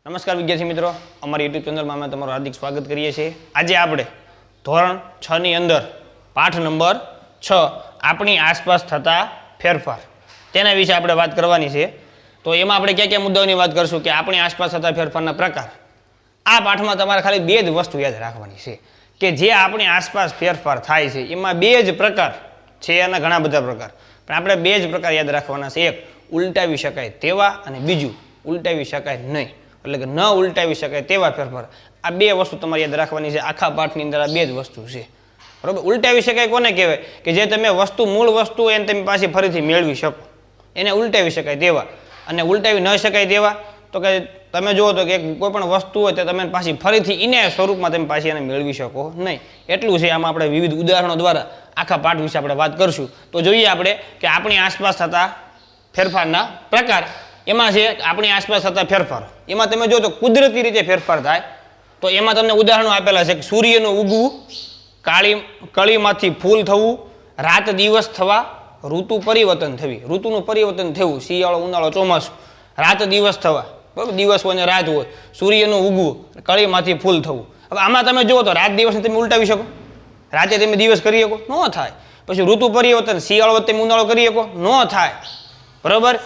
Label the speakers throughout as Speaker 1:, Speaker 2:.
Speaker 1: નમસ્કાર વિદ્યાર્થી મિત્રો, અમારી યુટ્યુબ ચેનલમાં અમે તમારું હાર્દિક સ્વાગત કરીએ છીએ। આજે આપણે ધોરણ 6 ની અંદર પાઠ નંબર 6 આપણી આસપાસ થતા ફેરફાર તેના વિશે આપણે વાત કરવાની છે। તો એમાં આપણે કયા કયા મુદ્દાઓની વાત કરશું કે આપણી આસપાસ થતા ફેરફારના પ્રકાર। આ પાઠમાં તમારે ખાલી બે જ વસ્તુ યાદ રાખવાની છે કે જે આપણી આસપાસ ફેરફાર થાય છે એમાં બે જ પ્રકાર છે, અને ઘણા બધા પ્રકાર, પણ આપણે બે જ પ્રકાર યાદ રાખવાના છે। એક ઉલટાવી શકાય તેવા અને બીજું ઉલટાવી શકાય નહીં, એટલે કે ન ઉલટાવી શકાય તેવા ફેરફાર। આ બે વસ્તુ તમારે યાદ રાખવાની છે। આખા પાઠની અંદર આ બે જ વસ્તુ છે, બરાબર। ઉલટાવી શકાય કોને કહેવાય કે જે તમે વસ્તુ મૂળ વસ્તુ એને તમે પાછી ફરીથી મેળવી શકો, એને ઉલટાવી શકાય તેવા। અને ઉલટાવી ન શકાય તેવા તો કે તમે જુઓ તો કે કોઈ પણ વસ્તુ હોય તો તમે પાછી ફરીથી એને સ્વરૂપમાં તમે પાછી એને મેળવી શકો નહીં, એટલું છે। આમાં આપણે વિવિધ ઉદાહરણો દ્વારા આખા પાઠ વિશે આપણે વાત કરશું। તો જોઈએ આપણે કે આપણી આસપાસ થતા ફેરફારના પ્રકાર। એમાં છે આપણી આસપાસ થતા ફેરફારો, એમાં તમે જો તો કુદરતી રીતે ફેરફાર થાય તો એમાં તમને ઉદાહરણો આપેલા છે કે સૂર્યનું ઉગવું, કળીમાંથી ફૂલ થવું, રાત દિવસ થવા, ઋતુ પરિવર્તન થવી, ઋતુનું પરિવર્તન થવું, શિયાળો ઉનાળો ચોમાસું, રાત દિવસ થવા, બરાબર, દિવસ હોય ને રાત હોય, સૂર્યનું ઉગવું, કળીમાંથી ફૂલ થવું। હવે આમાં તમે જુઓ તો રાત દિવસને તમે ઉલટાવી શકો, રાતે તમે દિવસ કરી શકો, ન થાય। પછી ઋતુ પરિવર્તન, શિયાળો તમે ઉનાળો કરી શકો, ન થાય, બરાબર।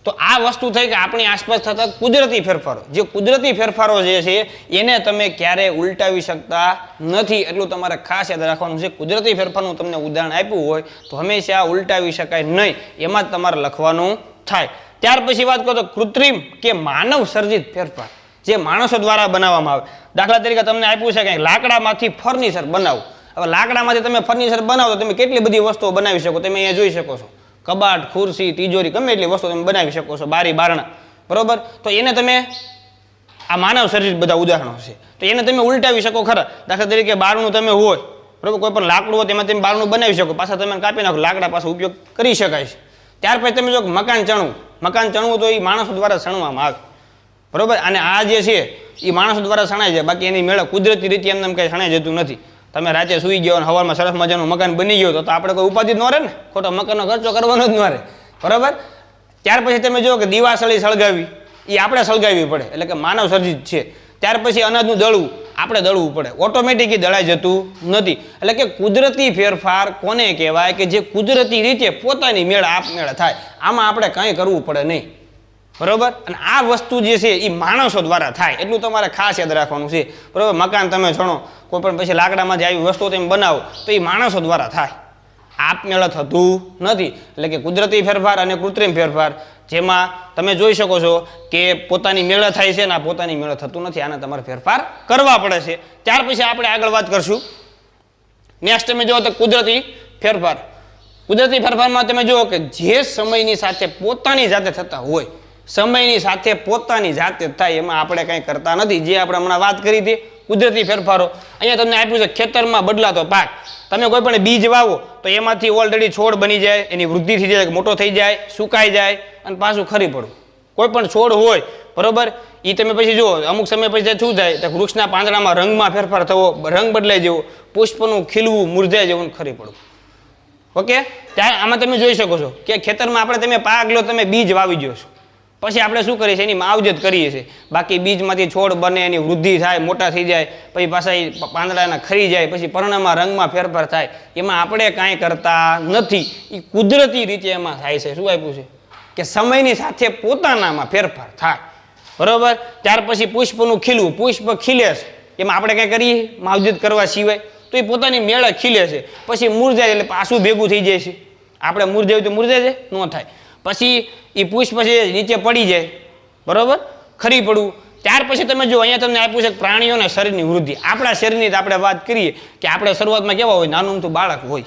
Speaker 1: તો આ વસ્તુ થઈ કે આપણી આસપાસ થતા કુદરતી ફેરફારો। જે કુદરતી ફેરફારો જે છે એને તમે ક્યારેય ઉલટાવી શકતા નથી, એટલું તમારે ખાસ યાદ રાખવાનું છે। કુદરતી ફેરફારનું તમને ઉદાહરણ આપ્યું હોય તો હંમેશા ઉલટાવી શકાય નહીં, એમાં જ તમારે લખવાનું થાય। ત્યાર પછી વાત કરો તો કૃત્રિમ કે માનવ સર્જિત ફેરફાર, જે માણસો દ્વારા બનાવવામાં આવે। દાખલા તરીકે તમને આપ્યું છે કે લાકડામાંથી ફર્નિચર બનાવો। હવે લાકડામાંથી તમે ફર્નિચર બનાવો તો તમે કેટલી બધી વસ્તુઓ બનાવી શકો, તમે અહીંયા જોઈ શકો છો, કબાટ, ખુરશી, તિજોરી, ગમે એટલી વસ્તુ તમે બનાવી શકો છો, બારી બારણા, બરોબર। તો એને તમે આ માનવ સર્જિત બધા ઉદાહરણો છે, તો એને તમે ઉલટાવી શકો ખરા। દાખલા તરીકે બારણું તમે હોય, બરોબર, કોઈ પણ લાકડું હોય તેમાં તમે બારણું બનાવી શકો, પાછા તમે કાપી નાખો, લાકડા પાછો ઉપયોગ કરી શકાય છે। ત્યાર પછી તમે જો મકાન ચણવું, મકાન ચણવું તો એ માણસો દ્વારા ચણવામાં આવે, બરોબર। અને આ જે છે એ માણસો દ્વારા ચણાય જાય, બાકી એની મેળા કુદરતી રીતે એમને કંઈ ચણાઈ જતું નથી। તમે રાતે સુઈ ગયો અને સવારમાં સરસ મજાનું મકાન બની ગયો તો આપણે કોઈ ઉપાધિ જ ન રહે ને, ખોટો મકાનનો ખર્ચો કરવાનો જ ન રહે, બરાબર। ત્યાર પછી તમે જુઓ કે દિવાસળી સળગાવી, એ આપણે સળગાવવી પડે, એટલે કે માનવ સર્જિત છે। ત્યાર પછી અનાજનું દળવું, આપણે દળવું પડે, ઓટોમેટિક દળાઈ જતું નથી। એટલે કે કુદરતી ફેરફાર કોને કહેવાય કે જે કુદરતી રીતે પોતાની મેળ આપમેળ થાય, આમાં આપણે કંઈ કરવું પડે નહીં, બરોબર। અને આ વસ્તુ જે છે એ માણસો દ્વારા થાય, એટલું તમારે ખાસ યાદ રાખવાનું છે, બરોબર। મકાન તમે છણો, કોઈ પણ પછી લાકડામાંથી આવી વસ્તુઓ તમે બનાવો તો એ માણસો દ્વારા થાય, આપમેળે થતું નથી। એટલે કે કુદરતી ફેરફાર અને કૃત્રિમ ફેરફાર, જેમાં તમે જોઈ શકો છો કે પોતાની મેળે થાય છે ને પોતાની મેળે થતું નથી, આને તમારે ફેરફાર કરવા પડે છે। ત્યાર પછી આપણે આગળ વાત કરશું। નેક્સ્ટ તમે જુઓ તો કુદરતી ફેરફાર। કુદરતી ફેરફારમાં તમે જુઓ કે જે સમયની સાથે પોતાની જાતે થતા હોય, સમયની સાથે પોતાની જાતે થાય, એમાં આપણે કંઈ કરતા નથી, જે આપણે હમણાં વાત કરી હતી કુદરતી ફેરફારો। અહીંયા તમને આપ્યું છે ખેતરમાં બદલાતો પાક, તમે કોઈ પણ બીજ વાવો તો એમાંથી ઓલરેડી છોડ બની જાય, એની વૃદ્ધિ થઈ જાય, મોટો થઈ જાય, સુકાઈ જાય અને પાછું ખરી પડવું। કોઈ પણ છોડ હોય, બરોબર, એ તમે પછી જુઓ અમુક સમય પછી શું થાય તો વૃક્ષના પાંદડામાં રંગમાં ફેરફાર થવો, રંગ બદલાઈ જવો, પુષ્પનું ખીલવું, મુરઝાઈ જવું, ખરી પડવું, ઓકે। ત્યાં આમાં તમે જોઈ શકો છો કે ખેતરમાં આપણે તમે પાક લો, તમે બીજ વાવી દો છો, પછી આપણે શું કરીએ છીએ એની માવજત કરીએ છીએ, બાકી બીજમાંથી છોડ બને, એની વૃદ્ધિ થાય, મોટા થઈ જાય, પછી પાછા એ પાંદડાના ખરી જાય, પછી પર્ણમાં રંગમાં ફેરફાર થાય, એમાં આપણે કાંઈ કરતા નથી, એ કુદરતી રીતે એમાં થાય છે। શું આપ્યું છે કે સમયની સાથે પોતાનામાં ફેરફાર થાય, બરોબર। ત્યાર પછી પુષ્પનું ખીલવું, પુષ્પ ખીલે છે, એમાં આપણે કાંઈ કરીએ માવજત કરવા સિવાય, તો એ પોતાની મેળે ખીલે છે, પછી મુરઝાય એટલે પાછું ભેગું થઈ જાય છે, આપણે મુરઝાયું તો મુરઝાય છે ન થાય, પછી એ પુષ્પ છે નીચે પડી જાય, બરોબર, ખરી પડવું। ત્યાર પછી તમે જો અહીંયા તમને આપ્યું છે કે પ્રાણીઓના શરીરની વૃદ્ધિ। આપણા શરીરની આપણે વાત કરીએ કે આપણે શરૂઆતમાં કેવા હોય, નાનું તો બાળક હોય,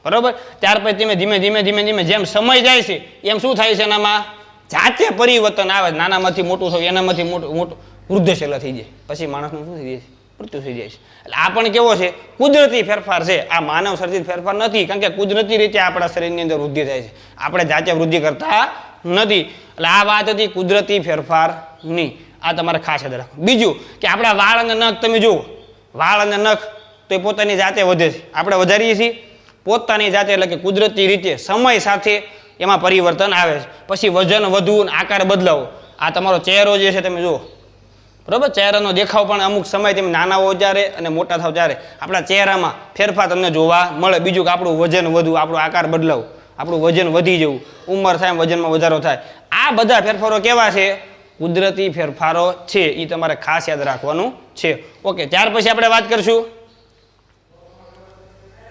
Speaker 1: બરોબર। ત્યાર પછી તમે ધીમે ધીમે ધીમે ધીમે જેમ સમય જાય છે એમ શું થાય છે, એનામાં જાતે પરિવર્તન આવે, નાનામાંથી મોટું થયું, એનામાંથી મોટું વૃદ્ધશૈલા થઈ જાય, પછી માણસનું શું થઈ જાય છે, મૃત્યુ થઈ જાય છે। એટલે આ પણ કેવો છે, કુદરતી ફેરફાર છે, આ માનવ સર્જિત ફેરફાર નથી, કારણ કે કુદરતી રીતે આપણા શરીરની અંદર વૃદ્ધિ થાય છે, આપણે જાતે વૃદ્ધિ કરતા નથી। એટલે આ વાત હતી કુદરતી ફેરફારની, આ તમારે ખાસ યાદ રાખવું। બીજું કે આપણા વાળ અને નખ તમે જુઓ, વાળ અને નખ તો એ પોતાની જાતે વધે છે, આપણે વધારીએ છીએ પોતાની જાતે, એટલે કે કુદરતી રીતે સમય સાથે એમાં પરિવર્તન આવે છે। પછી વજન વધવું, આકાર બદલાવો, આ તમારો ચહેરો જે છે તમે જુઓ, બરાબર. ચહેરાનો દેખાવ પણ અમુક સમય તમે નાના હો ત્યારે અને મોટા થાવ ત્યારે આપણા ચહેરામાં ફેરફાર તમને જોવા મળે. બીજું કે આપણું વજન વધવું, આપણો આકાર બદલાવું, આપણું વજન વધી જવું, ઉંમર થાય વજનમાં વધારો થાય, આ બધા ફેરફારો કેવા છે? કુદરતી ફેરફારો છે. એ તમારે ખાસ યાદ રાખવાનું છે. ઓકે, ત્યાર પછી આપણે વાત કરીશું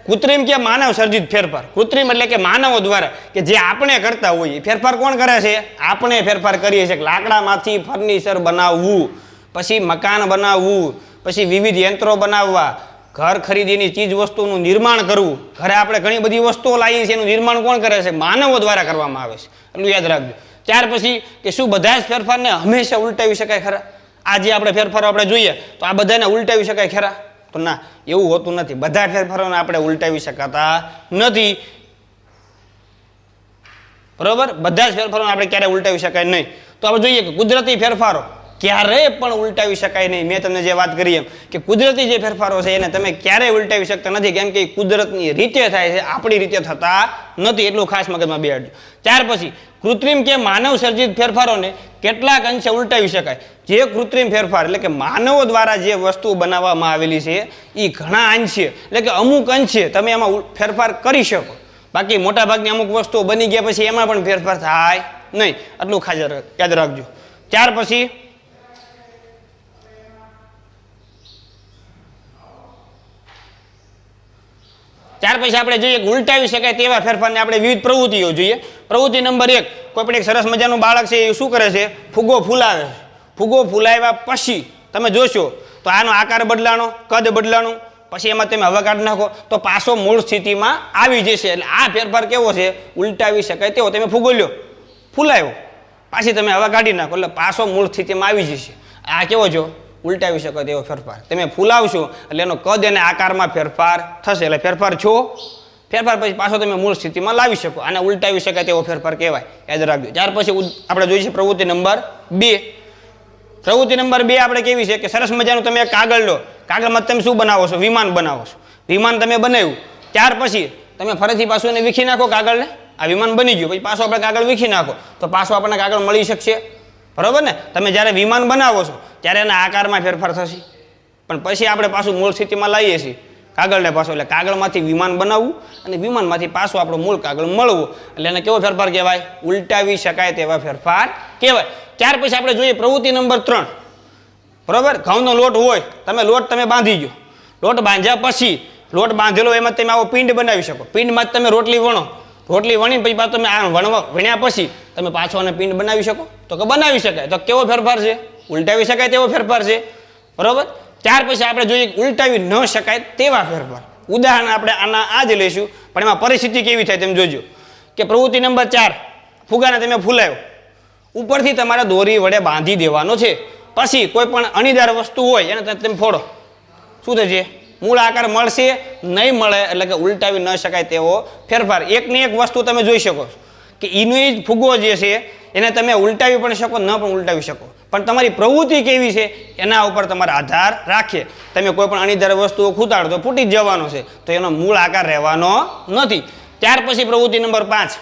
Speaker 1: કૃત્રિમ કે માનવ સર્જિત ફેરફાર. કૃત્રિમ એટલે કે માનવો દ્વારા કે જે આપણે કરતા હોઈએ. ફેરફાર કોણ કરે છે? આપણે ફેરફાર કરીએ છીએ. લાકડામાંથી ફર્નિચર બનાવવું, પછી મકાન બનાવવું, પછી વિવિધ યંત્રો બનાવવા, ઘર ખરીદીની ચીજ વસ્તુનું નિર્માણ કરવું. ઘરે આપણે ઘણી બધી વસ્તુઓ લાવીએ છીએ, એનું નિર્માણ કોણ કરે છે? માનવો દ્વારા કરવામાં આવે છે. એટલું યાદ રાખજો. ત્યાર પછી કે શું બધા જ ફેરફારને હંમેશા ઉલટાવી શકાય ખરા? આ જે આપણે ફેરફારો આપણે જોઈએ તો આ બધાને ઉલટાવી શકાય ખરા? તો ના, એવું હોતું નથી. બધા ફેરફારોને આપણે ઉલટાવી શકાતા નથી. બરોબર, બધા જ ફેરફારોને આપણે ક્યારે ઉલટાવી શકાય નહીં. તો આપણે જોઈએ કે કુદરતી ફેરફારો ક્યારેય પણ ઉલટાવી શકાય નહીં. મેં તમને જે વાત કરી એમ કે કુદરતી જે ફેરફારો છે એને તમે ક્યારેય ઉલટાવી શકતા નથી, કેમ કે એ કુદરતની રીતે થાય છે, આપણી રીતે થતા નથી. એટલું ખાસ મગજમાં બેસાડજો. ત્યાર પછી કૃત્રિમ કે માનવ સર્જિત ફેરફારોને કેટલાક અંશે ઉલટાવી શકાય. જે કૃત્રિમ ફેરફાર એટલે કે માનવો દ્વારા જે વસ્તુ બનાવવામાં આવેલી છે એ ઘણા અંશે એટલે કે અમુક અંશે તમે એમાં ફેરફાર કરી શકો. બાકી મોટાભાગની અમુક વસ્તુઓ બની ગયા પછી એમાં પણ ફેરફાર થાય નહીં. આટલું ખાસ યાદ રાખજો. ત્યાર પછી આપણે જોઈએ કે ઉલટાવી શકાય તેવા ફેરફારને આપણે વિવિધ પ્રવૃત્તિઓ જોઈએ. પ્રવૃત્તિ નંબર 1, કોઈ પણ એક સરસ મજાનું બાળક છે એ શું કરે છે? ફુગ્ગો ફૂલાવે છે. ફુગ્ગો ફૂલાવ્યા પછી તમે જોશો તો આનો આકાર બદલાણો, કદ બદલાણું, પછી એમાં તમે હવા કાઢી નાખો તો પાછો મૂળ સ્થિતિમાં આવી જશે. એટલે આ ફેરફાર કેવો છે? ઉલટાવી શકાય તેવો. તમે ફુગ્ગો લ્યો, ફૂલાવ્યો, પાછી તમે હવા કાઢી નાખો એટલે પાછો મૂળ સ્થિતિમાં આવી જશે. આ કેવો છો? ઉલટાવી શકો તેવો ફેરફાર. તમે ફૂલાવશો એટલે એનો કદ અને આકારમાં ફેરફાર થશે. એટલે ફેરફાર છો, ફેરફાર પછી પાછો તમે મૂળ સ્થિતિમાં લાવી શકો. આને ઉલટાવી શકાય તેવો ફેરફાર કહેવાય. યાદ રાખજો. ત્યાર પછી આપણે જોઈશું પ્રવૃત્તિ નંબર 2. પ્રવૃત્તિ નંબર 2 આપણે કેવી છે કે સરસ મજાનું તમે કાગળ લો. કાગળમાં તમે શું બનાવો છો? વિમાન બનાવો છો. વિમાન તમે બનાવ્યું, ત્યાર પછી તમે ફરીથી પાછું એને વીખી નાખો કાગળને. આ વિમાન બની ગયું, પછી પાછું આપણે કાગળ વીખી નાખો તો પાછું આપણને કાગળ મળી શકશે. બરોબર ને? તમે જ્યારે વિમાન બનાવો છો ત્યારે એના આકારમાં ફેરફાર થશે, પણ પછી આપણે પાછું મૂળ સ્થિતિમાં લાવીએ છીએ કાગળને પાછું. એટલે કાગળમાંથી વિમાન બનાવવું અને વિમાનમાંથી પાછું આપણું મૂળ કાગળ મળવું. એટલે એને કેવો ફેરફાર કહેવાય? ઉલટાવી શકાય તેવા ફેરફાર કહેવાય. ત્યાર પછી આપણે જોઈએ પ્રવૃત્તિ નંબર 3. બરોબર, ઘઉંનો લોટ હોય, તમે બાંધી ગયો. લોટ બાંધ્યા પછી લોટ બાંધેલો એમાં તમે આવો પિંડ બનાવી શકો. પિંડમાં તમે રોટલી વણો. રોટલી વણીને પછી પાછું તમે વણ્યા પછી તમે પાછો અને પિંડ બનાવી શકો? તો કે બનાવી શકાય. તો કેવો ફેરફાર છે? ઉલટાવી શકાય તેવો ફેરફાર છે. બરોબર. ત્યાર પછી આપણે જોઈએ ઉલટાવી ન શકાય તેવા ફેરફાર. ઉદાહરણ આપણે આના આ જ લઈશું, પણ એમાં પરિસ્થિતિ કેવી થાય તમે જોજો. કે પ્રવૃત્તિ નંબર 4, ફુગાને તમે ફૂલાયો, ઉપરથી તમારે દોરી વડે બાંધી દેવાનો છે. પછી કોઈ પણ અણીદાર વસ્તુ હોય એને તમે ફોડો, શું થશે? મૂળ આકાર મળશે નહીં મળે. એટલે કે ઉલટાવી ન શકાય તેવો ફેરફાર. એકની એક વસ્તુ તમે જોઈ શકો કે એનો જ ફુગ્ગો જે છે એને તમે ઉલટાવી પણ શકો, ન પણ ઉલટાવી શકો, પણ તમારી પ્રવૃત્તિ કેવી છે એના ઉપર તમારે આધાર રાખીએ. તમે કોઈ પણ અણીદાર વસ્તુઓ ખૂતાડો તો ફૂટી જ જવાનો છે, તો એનો મૂળ આકાર રહેવાનો નથી. ત્યાર પછી પ્રવૃત્તિ નંબર 5.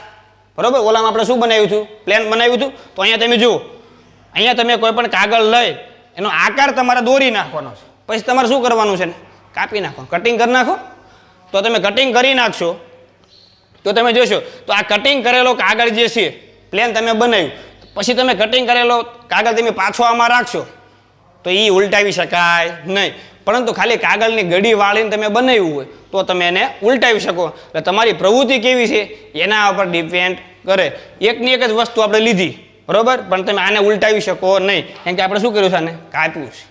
Speaker 1: બરોબર, ઓલામાં આપણે શું બનાવ્યું હતું? પ્લેન બનાવ્યું હતું. તો અહીંયા તમે જુઓ, અહીંયા તમે કોઈ પણ કાગળ લઈ એનો આકાર તમારે દોરી નાખવાનો છે. પછી તમારે શું કરવાનું છે? કાપી નાખો, કટિંગ કરી નાખો. તો તમે કટિંગ કરી નાખશો તો તમે જોશો તો આ કટિંગ કરેલો કાગળ જે છે પ્લેન તમે બનાવ્યું, પછી તમે કટિંગ કરેલો કાગળ તમે પાછો આમાં રાખશો તો એ ઉલટાવી શકાય નહીં. પરંતુ ખાલી કાગળની ગડી વાળીને તમે બનાવ્યું હોય તો તમે એને ઉલટાવી શકો. એટલે તમારી પ્રવૃત્તિ કેવી છે એના ઉપર ડિપેન્ડ કરે. એકની એક જ વસ્તુ આપણે લીધી, બરોબર, પણ તમે આને ઉલટાવી શકો નહીં, કેમ કે આપણે શું કર્યું છે? આને કાપ્યું છે.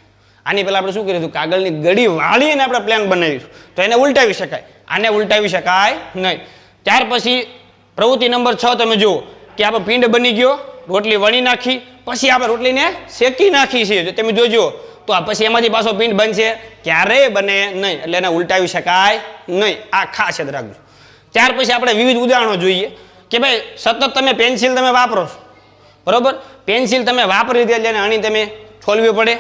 Speaker 1: આની પહેલાં આપણે શું કર્યું હતું? કાગળની ગડી વાળીને આપણે પ્લેન બનાવ્યું, તો એને ઉલટાવી શકાય. આને ઉલટાવી શકાય નહીં. ત્યાર પછી પ્રવૃત્તિ નંબર 6 તમે જુઓ કે આપણે પિંડ બની ગયો, રોટલી વણી નાખી, પછી આપણે રોટલીને શેકી નાખી છે. તમે જોજો તો પછી એમાંથી પાછો પિંડ બનશે? ક્યારેય બને નહીં. એટલે એને ઉલટાવી શકાય નહીં. આ ખાસ યાદ રાખજો. ત્યાર પછી આપણે વિવિધ ઉદાહરણો જોઈએ કે ભાઈ સતત તમે પેન્સિલ તમે વાપરો છો, બરોબર, પેન્સિલ તમે વાપરી દે એટલે આની તમે છોલવી પડે.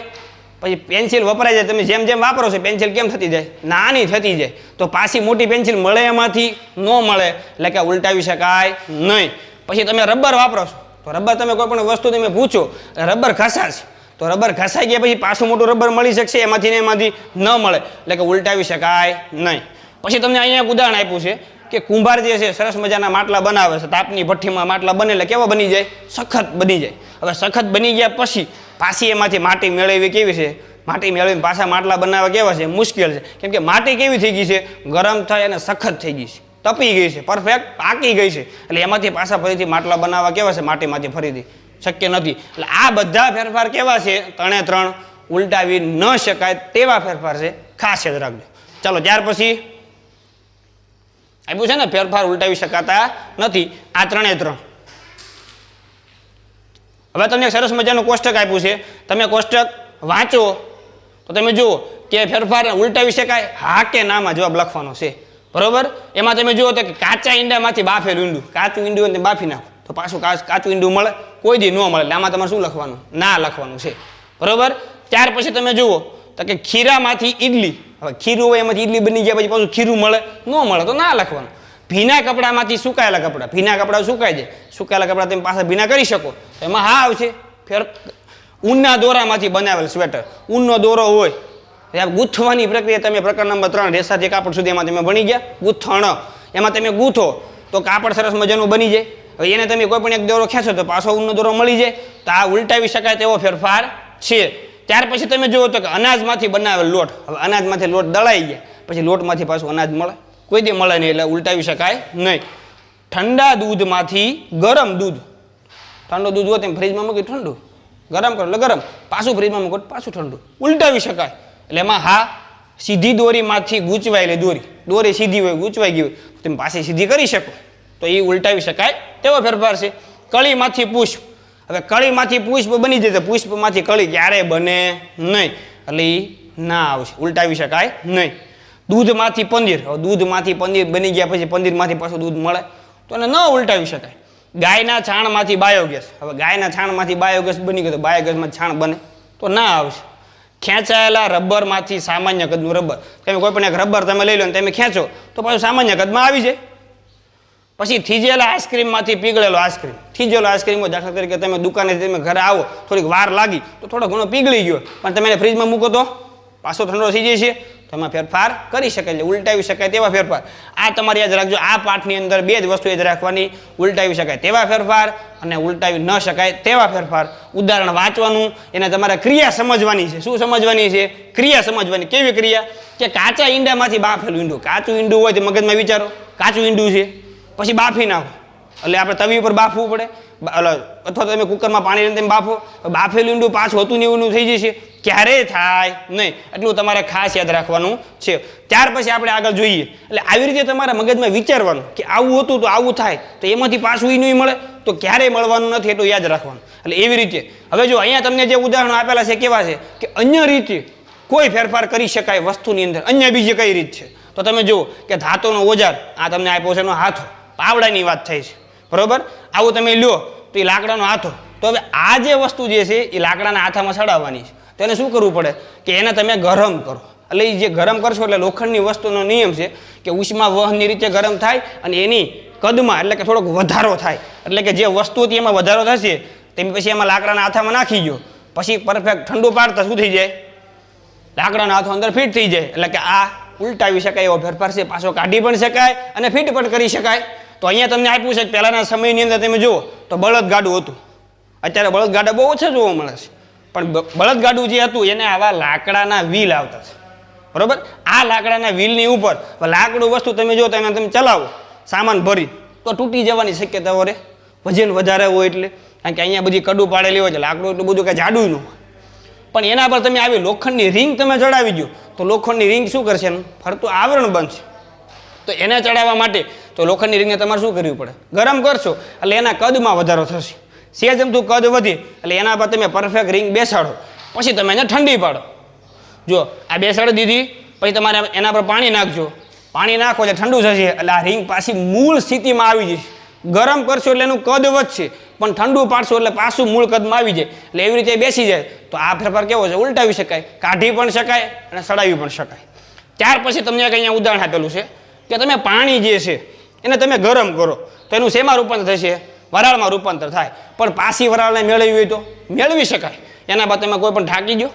Speaker 1: પછી પેન્સિલ વપરાય જાય, તમે જેમ જેમ વાપરો છો પેન્સિલ કેમ થતી જાય? નાની થતી જાય. તો પાછી મોટી પેન્સિલ મળે એમાંથી? ન મળે. એટલે કે ઉલટાવી શકાય નહીં. પછી તમે રબર વાપરો છો, તો રબર તમે કોઈ પણ વસ્તુ તમે પૂછો રબર ઘસાશે, તો રબર ઘસાઈ ગયા પછી પાછું મોટું રબર મળી શકશે એમાંથી ને એમાંથી ન મળે, એટલે કે ઉલટાવી શકાય નહીં. પછી તમને અહીંયા એક ઉદાહરણ આપ્યું છે કે કુંભાર જે છે સરસ મજાના માટલા બનાવે છે, તાપની ભઠ્ઠીમાં માટલા બને એટલે કેવા બની જાય? સખત બની જાય. હવે સખત બની ગયા પછી પાછી એમાંથી માટી મેળવવી કેવી છે? માટી મેળવીને પાછા માટલા બનાવવા કેવા છે? મુશ્કેલ છે. કેમ કે માટી કેવી થઈ ગઈ છે? ગરમ થઈ અને સખત થઈ ગઈ છે, તપી ગઈ છે, પરફેક્ટ પાકી ગઈ છે. એટલે એમાંથી પાછા ફરીથી માટલા બનાવવા કેવા છે? માટીમાંથી ફરીથી શક્ય નથી. એટલે આ બધા ફેરફાર કેવા છે? ત્રણે ત્રણ ઉલટાવી ન શકાય તેવા ફેરફાર છે, ખાસ યાદ રાખજો. ચાલો ત્યાર પછી આપ્યું છે ને ફેરફાર ઉલટાવી શકાતા નથી, આ ત્રણે ત્રણ. હવે તમને એક સરસ મજાનું કોષ્ટક આપ્યું છે, તમે કોષ્ટક વાંચો તો તમે જુઓ કે ફેરફાર ઉલટાવી શકાય હા કે નામાં જવાબ લખવાનો છે, બરોબર. એમાં તમે જુઓ તો કે કાચા ઈંડામાંથી બાફેલું ઈંડું, કાચું ઈંડું હોય બાફી નાખો તો પાછું કાચું ઈંડું મળે? કોઈ દી ન મળે. એટલે આમાં તમારે શું લખવાનું? ના લખવાનું છે, બરોબર. ત્યાર પછી તમે જુઓ તો કે ખીરામાંથી ઈડલી, હવે ખીરું હોય એમાંથી ઈડલી બની ગયા પછી પાછું ખીરું મળે? ન મળે તો ના લખવાનું. ભીના કપડામાંથી સુકાયેલા કપડાં, ભીના કપડાં સુકાઈ જાય, સુકાયેલા કપડાં તમે પાછા ભીના કરી શકો તો એમાં હા આવશે. ફેર ઊનના દોરામાંથી બનાવેલ સ્વેટર, ઊનનો દોરો હોય, ગૂંથવાની પ્રક્રિયા તમે પ્રકાર નંબર 3 રેસાથી કાપડ સુધી એમાં તમે ભણી ગયા. ગૂંથણ, એમાં તમે ગૂંથો તો કાપડ સરસ મજાનું બની જાય. હવે એને તમે કોઈ પણ એક દોરો ખેંચો તો પાછો ઊનનો દોરો મળી જાય. તો આ ઉલટાવી શકાય તેવો ફેરફાર છે. ત્યાર પછી તમે જુઓ તો કે અનાજમાંથી બનાવેલ લોટ, હવે અનાજમાંથી લોટ દળાઈ ગયા પછી લોટમાંથી પાછું અનાજ મળે? કોઈ દી મળે નહીં, એટલે ઉલટાવી શકાય નહીં. ઠંડા દૂધમાંથી ગરમ દૂધ, ઠંડુ દૂધ હોય તેમ ફ્રીજમાં મૂકી ઠંડુ, ગરમ કરો એટલે ગરમ, પાછું ફ્રીજમાં મૂકો પાછું ઠંડુ, ઉલટાવી શકાય. એટલે એમાં હા. સીધી દોરીમાંથી ગૂંચવાયેલી દોરી, દોરી સીધી હોય ગૂંચવાઈ ગઈ હોય તમે પાછી સીધી કરી શકો તો એ ઉલટાવી શકાય તેવો ફેરફાર છે. કળીમાંથી પુષ્પ, હવે કળીમાંથી પુષ્પ બની જાય તો પુષ્પમાંથી કળી ક્યારેય બને નહીં, એટલે એ ના આવશે, ઉલટાવી શકાય નહીં. દૂધમાંથી પનીર, હવે દૂધમાંથી પનીર બની ગયા પછી પનીરમાંથી પાછું દૂધ મળે તો એને ન ઉલટાવી શકાય. ગાયના છાણમાંથી બાયોગેસ, હવે ગાયના છાણમાંથી બાયોગેસ બની ગયો તો બાયોગેસમાં છાણ બને તો ના આવશે. ખેંચાયેલા રબરમાંથી સામાન્ય કદનું રબર, તમે કોઈ પણ એક રબર તમે લઈ લો ને તમે ખેંચો તો પાછું સામાન્ય કદમાં આવી જાય. પછી થીજેલા આઈસ્ક્રીમમાંથી પીગળેલો આઈસ્ક્રીમ, થીજેલો આઈસ્ક્રીમ હોય, દાખલા તરીકે તમે દુકાનેથી તમે ઘરે આવો થોડીક વાર લાગી તો થોડો ઘણો પીગળી ગયો પણ તમે એને ફ્રીજમાં મૂકો તો પાછો ઠંડો થઈ જાય છે, તો એમાં ફેરફાર કરી શકાય, એટલે ઉલટાવી શકાય તેવા ફેરફાર. આ તમારે યાદ રાખજો, આ પાઠની અંદર 2 જ વસ્તુ યાદ રાખવાની, ઉલટાવી શકાય તેવા ફેરફાર અને ઉલટાવી ન શકાય તેવા ફેરફાર. ઉદાહરણ વાંચવાનું, એને તમારે ક્રિયા સમજવાની છે. શું સમજવાની છે? ક્રિયા સમજવાની. કેવી ક્રિયા? કે કાચા ઈંડામાંથી બાફેલું ઈંડું, કાચું ઈંડું હોય તો મગજમાં વિચારો કાચું ઈંડું છે, પછી બાફી નાખો એટલે આપણે તવી ઉપર બાફવું પડે, અથવા તો તમે કુકરમાં પાણી લઈને તમે બાફો, બાફેલું ઈંડું પાછું હતું ને એવું થઈ જશે, ક્યારેય થાય નહીં. એટલું તમારે ખાસ યાદ રાખવાનું છે. ત્યાર પછી આપણે આગળ જોઈએ. એટલે આવી રીતે તમારા મગજમાં વિચારવાનું કે આવું હતું તો આવું થાય, તો એમાંથી પાછું નહીં મળે તો ક્યારેય મળવાનું નથી, એટલું યાદ રાખવાનું. એટલે એવી રીતે હવે જો અહીંયા તમને જે ઉદાહરણો આપેલા છે કેવા છે કે અન્ય રીતે કોઈ ફેરફાર કરી શકાય વસ્તુની અંદર, અન્ય બીજી કઈ રીત છે તો તમે જુઓ કે ધાતુનો ઓજાર, આ તમને આપ્યો છે એનો હાથો, પાવડાની વાત થઈ છે, બરોબર. આવું તમે લ્યો તો એ લાકડાનો હાથો, તો હવે આ જે વસ્તુ જે છે એ લાકડાના હાથામાં ચડાવવાની છે, તો એને શું કરવું પડે કે એને તમે ગરમ કરો. એટલે એ જે ગરમ કરશો એટલે લોખંડની વસ્તુનો નિયમ છે કે ઉષ્મા વહનની રીતે ગરમ થાય અને એની કદમાં એટલે કે થોડોક વધારો થાય, એટલે કે જે વસ્તુ હતી એમાં વધારો થશે તેમ પછી એમાં લાકડાના હાથામાં નાખી ગયો પછી પરફેક્ટ ઠંડુ પાડતા શું થઈ જાય? લાકડાનો હાથો અંદર ફિટ થઈ જાય. એટલે કે આ ઉલટાવી શકાય એવો ફેરફાર છે, પાછો કાઢી પણ શકાય અને ફિટ પણ કરી શકાય. તો અહીંયા તમને આપ્યું છે કે પહેલાના સમયની અંદર તમે જુઓ તો બળદગાડું હતું, અત્યારે બળદગાડા બહુ ઓછા જોવા મળે છે, પણ બળદગાડું જે હતું એને આવા લાકડાના વ્હીલ આવતા છે, બરોબર. આ લાકડાના વ્હીલની ઉપર લાકડું વસ્તુ તમે જો તમે ચલાવો સામાન ભરી તો તૂટી જવાની શક્યતાઓ રહે, વજન વધારે હોય એટલે, કારણ કે અહીંયા બધી કડું પાડેલી હોય છે, લાકડું એટલું બધું કાંઈ જાડું ન હોય. પણ એના પર તમે આવી લોખંડની રિંગ તમે ચડાવી દો તો લોખંડની રિંગ શું કરશે? એનું ફરતું આવરણ બનશે. તો એને ચડાવવા માટે તો લોખંડની રિંગને તમારે શું કરવું પડે? ગરમ કરશો એટલે એના કદમાં વધારો થશે, સેજ અમથું કદ વધે એટલે એના પર તમે પરફેક્ટ રિંગ બેસાડો, પછી તમે એને ઠંડી પાડો. જો આ બેસાડી દીધી પછી તમારે એના પર પાણી નાખજો, પાણી નાખો એટલે ઠંડુ થશે એટલે આ રિંગ પાછી મૂળ સ્થિતિમાં આવી જશે. ગરમ કરશો એટલે એનું કદ વધશે પણ ઠંડુ પાડશો એટલે પાછું મૂળ કદમાં આવી જાય, એટલે એવી રીતે બેસી જાય. તો આ ફેરફાર કેવો છે? ઉલટાવી શકાય, કાઢી પણ શકાય અને સડાવી પણ શકાય. ત્યાર પછી તમને અહીંયા ઉદાહરણ આપેલું છે કે તમે પાણી જે છે એને તમે ગરમ કરો તો એનું શેમાં રૂપાંતર થશે? વરાળમાં રૂપાંતર થાય. પણ પાછી વરાળને મેળવવી હોય તો મેળવી શકાય, એના બાદ તમે કોઈ પણ ઢાંકી દો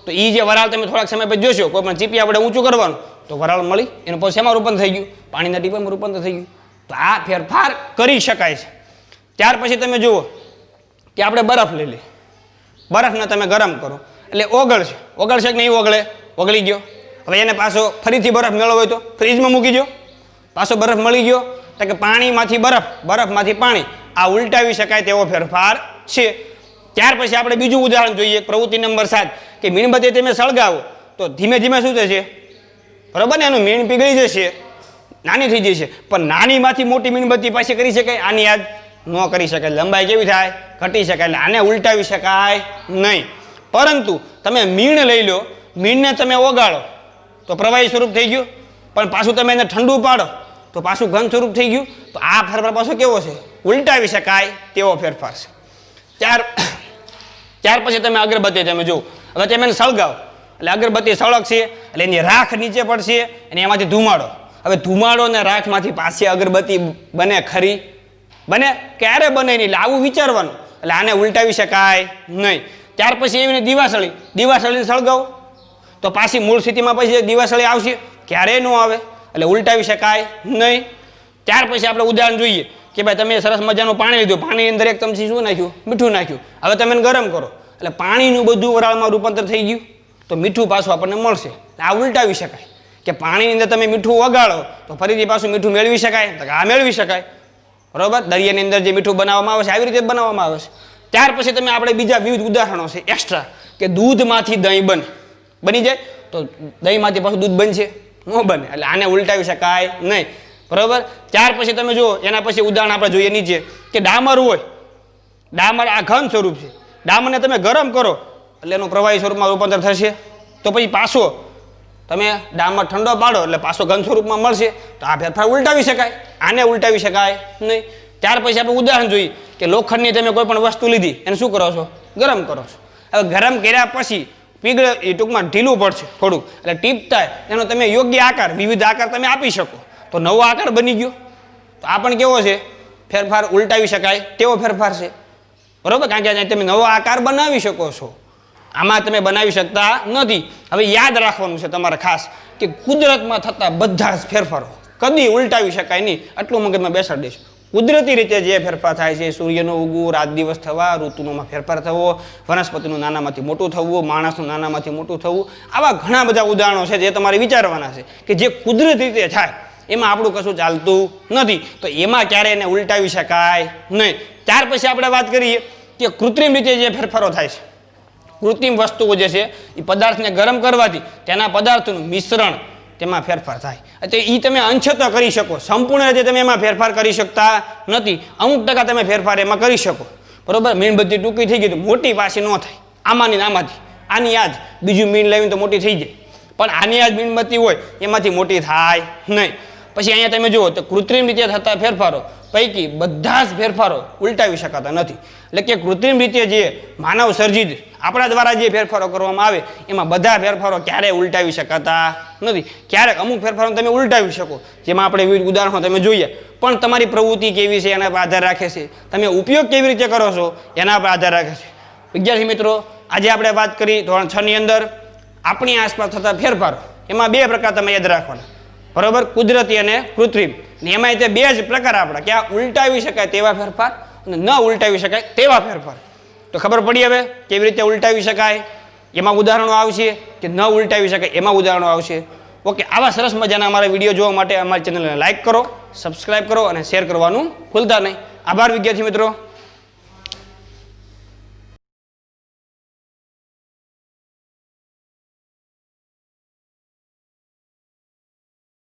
Speaker 1: તો એ જે વરાળ તમે થોડાક સમય પછી જોશો, કોઈ પણ ચીપી આપણે ઊંચું કરવાનું તો વરાળ મળી, એનું પછી શેમાં રૂપાંતર થઈ ગયું? પાણીના ટીપામાં રૂપાંતર થઈ ગયું. તો આ ફેરફાર કરી શકાય છે. ત્યાર પછી તમે જુઓ કે આપણે બરફ લઈ લઈએ, બરફને તમે ગરમ કરો એટલે ઓગળશે, ઓગળશે કે નહીં ઓગળે? ઓગળી ગયો. હવે એને પાછો ફરીથી બરફ મેળવવો હોય તો ફ્રીજમાં મૂકી દો, પાછો બરફ મળી ગયો. તો કે પાણીમાંથી બરફ, બરફમાંથી પાણી, આ ઉલટાવી શકાય તેવો ફેરફાર છે. ત્યાર પછી આપણે બીજું ઉદાહરણ જોઈએ, પ્રવૃત્તિ નંબર 7 કે મીણબત્તી તમે સળગાવો તો ધીમે ધીમે શું થશે? બરાબર ને, એનું મીણ પીગળી જશે, નાની થઈ જશે. પણ નાનીમાંથી મોટી મીણબત્તી પાછી કરી શકાય? આની યાદ ન કરી શકાય. લંબાઈ કેવી થાય? ઘટી શકાય. એટલે આને ઉલટાવી શકાય નહીં. પરંતુ તમે મીણ લઈ લો, મીણને તમે ઓગાળો તો પ્રવાહી સ્વરૂપ થઈ ગયું, પણ પાછું તમે એને ઠંડુ પાડો તો પાછું ઘન સ્વરૂપ થઈ ગયું. તો આ ફેરફાર પાછો કેવો છે? ઉલટાવી શકાય તેવો ફેરફાર છે. ત્યાર પછી તમે અગરબત્તી તમે જુઓ, હવે તમે એને સળગાવો એટલે અગરબત્તી સળગશે એટલે એની રાખ નીચે પડશે અને એમાંથી ધુમાડો. હવે ધુમાડો અને રાખમાંથી પાછી અગરબત્તી બને ખરી? બને? ક્યારે બને નહીં. એટલે આવું વિચારવાનું. એટલે આને ઉલટાવી શકાય નહીં. ત્યાર પછી એવી દીવાસળી, દીવાસળીને સળગાવો તો પાછી મૂળ સ્થિતિમાં પછી દીવાસળી આવશે? ક્યારેય ન આવે. એટલે ઉલટાવી શકાય નહીં. ત્યાર પછી આપણે ઉદાહરણ જોઈએ કે ભાઈ તમે સરસ મજાનું પાણી લીધું, પાણીની અંદર એક ચમચી શું નાખ્યું? મીઠું નાખ્યું. હવે તમે એને ગરમ કરો એટલે પાણીનું બધું વરાળમાં રૂપાંતર થઈ ગયું, તો મીઠું પાછું આપણને મળશે. આ ઉલટાવી શકાય કે પાણીની અંદર તમે મીઠું વગાડો તો ફરીથી પાછું મીઠું મેળવી શકાય? તો આ મેળવી શકાય. બરાબર, દરિયાની અંદર જે મીઠું બનાવવામાં આવે છે આવી રીતે બનાવવામાં આવે છે. ત્યાર પછી તમે આપણે બીજા વિવિધ ઉદાહરણો છે એક્સ્ટ્રા કે દૂધમાંથી દહીં બની જાય તો દહીંમાંથી પાછું દૂધ બનશે? ન બને. એટલે આને ઉલટાવી શકાય નહીં. બરાબર. ત્યાર પછી તમે જુઓ, એના પછી ઉદાહરણ આપણે જોઈએ નીચે કે ડામર હોય, ડામર આ ઘન સ્વરૂપ છે, ડામરને તમે ગરમ કરો એટલે એનું પ્રવાહી સ્વરૂપમાં રૂપાંતર થશે. તો પછી પાછો તમે ડામર ઠંડો પાડો એટલે પાછો ઘન સ્વરૂપમાં મળશે. તો આ ફેરફાર ઉલટાવી શકાય, આને ઉલટાવી શકાય નહીં. ત્યાર પછી આપણે ઉદાહરણ જોઈએ કે લોખંડની તમે કોઈ પણ વસ્તુ લીધી એને શું કરો છો? ગરમ કરો છો. હવે ગરમ કર્યા પછી પીગળે, એ ટૂંકમાં ઢીલું પડશે થોડુંક, એટલે ટીપ થાય એનો તમે યોગ્ય આકાર, વિવિધ આકાર તમે આપી શકો તો નવો આકાર બની ગયો. તો આ પણ કેવો છે? ફેરફાર ઉલટાવી શકાય તેવો ફેરફાર છે. બરાબર, કારણ કે તમે નવો આકાર બનાવી શકો છો, આમાં તમે બનાવી શકતા નથી. હવે યાદ રાખવાનું છે તમારે ખાસ કે કુદરતમાં થતા બધા જ ફેરફારો કદી ઉલટાવી શકાય નહીં, આટલું મગજમાં બેસાડી દેશો. કુદરતી રીતે જે ફેરફાર થાય છે, સૂર્યનો ઉગવું, રાત દિવસ થવા, ઋતુમાં ફેરફાર થવો, વનસ્પતિનું નાનામાંથી મોટું થવું, માણસનું નાનામાંથી મોટું થવું, આવા ઘણા બધા ઉદાહરણો છે જે તમારે વિચારવાના છે કે જે કુદરતી રીતે થાય, એમાં આપણું કશું ચાલતું નથી. તો એમાં ક્યારેય એને ઉલટાવી શકાય નહીં. ત્યાર પછી આપણે વાત કરીએ કે કૃત્રિમ રીતે જે ફેરફારો થાય છે, કૃત્રિમ વસ્તુઓ જે છે એ પદાર્થને ગરમ કરવાથી તેના પદાર્થનું મિશ્રણ, તેમાં ફેરફાર થાય. એટલે એ તમે અંશતઃ કરી શકો, સંપૂર્ણ રીતે તમે એમાં ફેરફાર કરી શકતા નથી. અમુક ટકા તમે ફેરફાર એમાં કરી શકો. બરાબર, મીણબત્તી ટૂંકી થઈ ગઈ તો મોટી પાછી ન થાય, આમાંની આમાંથી આની યાદ બીજું મીણ લાવીને તો મોટી થઈ જાય, પણ આની યાદ મીણબત્તી હોય એમાંથી મોટી થાય નહીં. પછી અહીંયા તમે જુઓ તો કૃત્રિમ રીતે થતા ફેરફારો પૈકી બધા જ ફેરફારો ઉલટાવી શકાતા નથી. એટલે કે કૃત્રિમ રીતે જે માનવ સર્જિત આપણા દ્વારા જે ફેરફારો કરવામાં આવે એમાં બધા ફેરફારો ક્યારેય ઉલટાવી શકાતા નથી. ક્યારેક અમુક ફેરફારો તમે ઉલટાવી શકો, જેમાં આપણે વિવિધ ઉદાહરણો તમે જોઈએ, પણ તમારી પ્રવૃત્તિ કેવી છે એના પર આધાર રાખે છે, તમે ઉપયોગ કેવી રીતે કરો છો એના પર આધાર રાખે છે. વિદ્યાર્થી મિત્રો, આજે આપણે વાત કરી ધોરણ 6 ની અંદર આપણી આસપાસ થતા ફેરફારો. એમાં બે પ્રકાર તમે યાદ રાખવાના, બરાબર, કુદરતી અને કૃત્રિમ. એમાં તે બે જ પ્રકાર આપણા, કે આ ઉલટાવી શકાય તેવા ફેરફાર અને ન ઉલટાવી શકાય તેવા ફેરફાર. તો ખબર પડી હવે કેવી રીતે ઉલટાવી શકાય એમાં ઉદાહરણો આવશે, કે ન ઉલટાવી શકાય એમાં ઉદાહરણો આવશે. ઓકે, આવા સરસ મજાના અમારા વિડીયો જોવા માટે અમારી ચેનલને લાઇક કરો, સબસ્ક્રાઇબ કરો અને શેર કરવાનું ભૂલતા નહીં. આભાર વિદ્યાર્થી મિત્રો.